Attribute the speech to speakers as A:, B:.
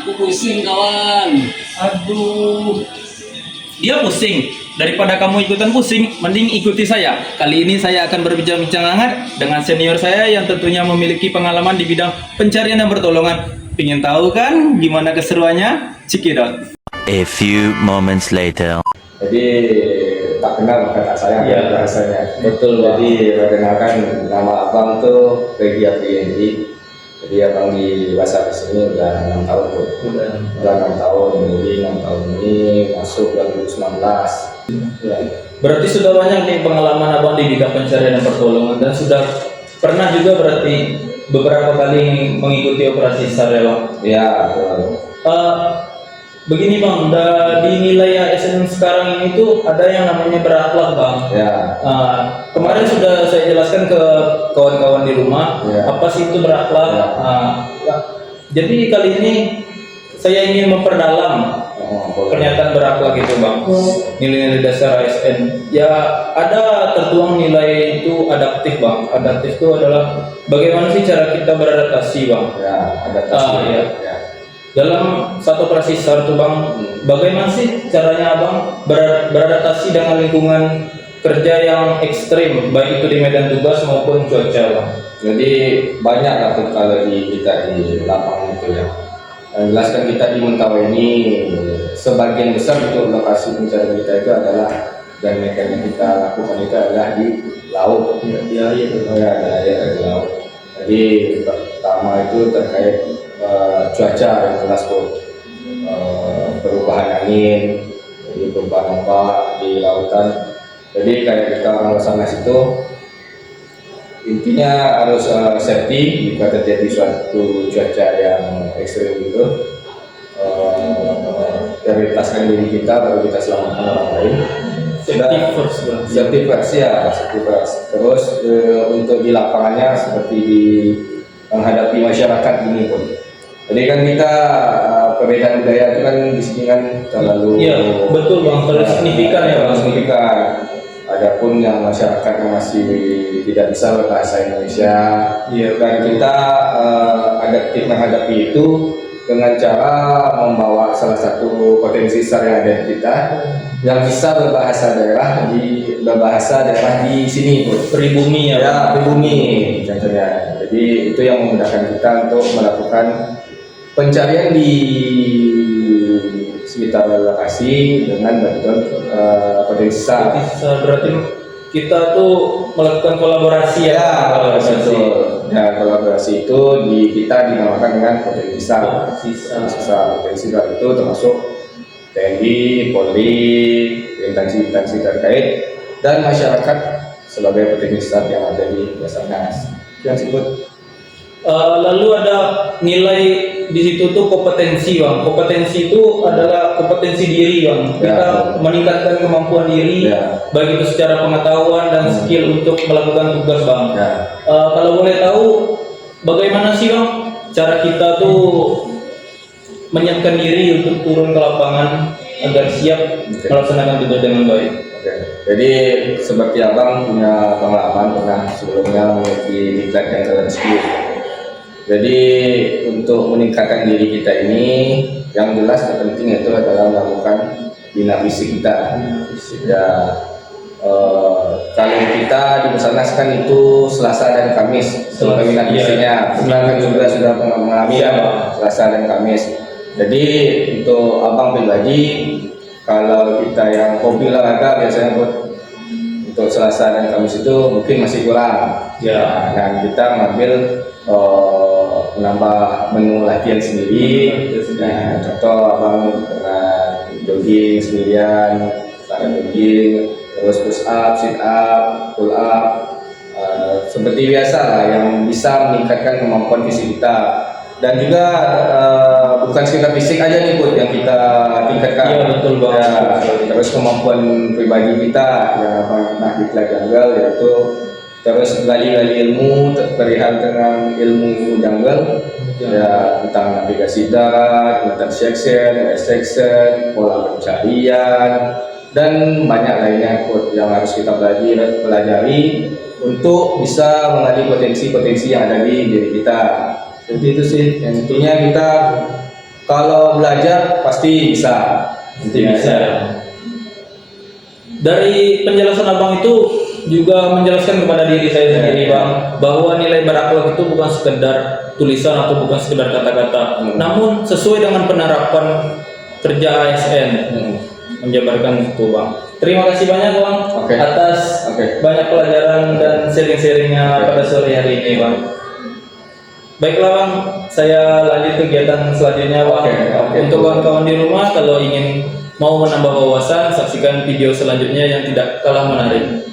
A: Aku pusing kawan.
B: Aduh, dia pusing. Daripada kamu ikutan pusing, mending ikuti saya. Kali ini saya akan berbincang-bincang hangat dengan senior saya yang tentunya memiliki pengalaman di bidang pencarian dan pertolongan. Pingin tahu kan gimana keseruannya? Cekidot.
C: A few moments later.
D: Jadi tak kenal maka tak sayang
B: Iya.
D: bahasanya.
B: Betul, Bang.
D: Jadi perkenalkan nama abang tuh Regi Apriendi. Jadi abang di bahasa sini udah 6 tahun tuh. Udah 6 tahun. Jadi 6 tahun ini masuk 2019. Ya.
B: Berarti sudah banyak nih pengalaman abang di bidang pencarian dan pertolongan dan sudah pernah juga berarti beberapa kali mengikuti operasi SAR ya bang?
D: Ya. Betul.
B: Begini bang, di nilai ASN sekarang ini tuh ada yang namanya berakhlak bang.
D: Ya.
B: Kemarin sudah saya jelaskan ke kawan-kawan di rumah
D: Ya.
B: apa sih itu berakhlak.
D: Ya.
B: Jadi kali ini saya ingin memperdalam
D: Boleh.
B: pernyataan berakhlak itu bang. Nilai-nilai dasar ASN. Ya ada tertuang nilai itu adaptif bang. Adaptif itu adalah bagaimana sih cara kita beradaptasi bang.
D: Ya. Adaptasi.
B: Iya.
D: Ya.
B: Dalam satu operasi SAR itu bang, bagaimana sih caranya abang beradaptasi dengan lingkungan kerja yang ekstrim, baik itu di medan tugas maupun cuaca bang?
D: Jadi banyak lah tuh kalau di kita di lapangan itu ya. Yang jelas kan kita di Mentawai ini sebagian besar untuk lokasi pencarian kita itu adalah dan mereka yang kita lakukan itu adalah di laut.
B: Di air.
D: Ya, di laut. Jadi pertama itu terkait cuaca yang jelas tuh perubahan angin, jadi perubahan ombak di lautan. Jadi kayak kita orang Basarnas itu intinya harus safety jika terjadi suatu cuaca yang ekstrim gitu. Prioritaskan diri kita baru kita selamatkan orang lain.
B: Safety first bang.
D: Safety first ya, safety first. Terus untuk di lapangannya seperti di menghadapi masyarakat ini pun. Jadi kan kita perbedaan budaya itu kan di sini kan terlalu.
B: Iya betul bang, terlalu signifikan ya bang.
D: Terlalu signifikan. Adapun yang masyarakat yang masih tidak bisa berbahasa Indonesia, dan kita adaptif menghadapi itu dengan cara membawa salah satu potensi SAR yang ada di kita yang bisa berbahasa daerah di sini Bu.
B: Pribumi ya.
D: Ya, pribumi contohnya. Jadi itu yang memudahkan kita untuk melakukan pencarian di sekitar lokasi dengan bantuan potensi SAR.
B: Berarti kita tuh melakukan kolaborasi ya.
D: Betul. Ya, kolaborasi itu kita dinamakan dengan potensi SAR. Potensi SAR itu termasuk TNI, Polri, instansi-instansi terkait dan masyarakat sebagai potensi SAR yang ada di Basarnas. Yang disebut.
B: Lalu ada nilai di situ tuh kompetensi bang. Kompetensi itu adalah kompetensi diri bang. Kita meningkatkan kemampuan diri, baik itu secara pengetahuan dan skill untuk melakukan tugas bang. Kalau boleh tahu, bagaimana sih bang cara kita tuh menyiapkan diri untuk turun ke lapangan agar siap melaksanakan tugas dengan baik?
D: Jadi seperti abang punya pengalaman pernah sebelumnya memiliki diklat yang terresmi. Jadi untuk meningkatkan diri kita ini yang jelas terpenting itu adalah melakukan bina fisik kita. Ya, kalau kita di Basarnas kan itu Selasa dan Kamis pembina fisiknya. Kan juga sudah mengalami Selasa dan Kamis. Jadi untuk abang pribadi kalau kita yang hobi olahraga biasanya untuk Selasa dan Kamis itu mungkin masih kurang.
B: Ya.
D: Dan kita mengambil menambah menu latihan sendiri. Nah, contoh abang pernah jogging sendirian, jogging, terus push up, sit up, pull up, seperti biasa lah yang bisa meningkatkan kemampuan fisik kita. Dan juga bukan sekedar fisik aja nih Bud yang kita tingkatkan.
B: Iya betul banget.
D: Terus kemampuan pribadi kita yang pernah diklat jungle yaitu terus gali-gali ilmu perihal dengan ilmu jungle ya tentang navigasi darat, meter section, section, pola pencarian dan banyak lainnya yang harus kita pelajari untuk bisa mengali potensi-potensi yang ada di diri kita. Seperti itu sih, yang intinya kita Kalau belajar pasti bisa.
B: Pasti bisa. Dari penjelasan abang itu juga menjelaskan kepada diri saya sendiri bang, bahwa nilai berakhlak itu bukan sekedar tulisan atau bukan sekedar kata-kata, namun sesuai dengan penerapan kerja ASN menjabarkan itu bang. Terima kasih banyak bang atas banyak pelajaran dan sharing-sharingnya pada sore hari ini bang. Baiklah bang, saya lanjut kegiatan selanjutnya bang. Untuk kawan-kawan di rumah kalau ingin mau menambah wawasan, saksikan video selanjutnya yang tidak kalah menarik.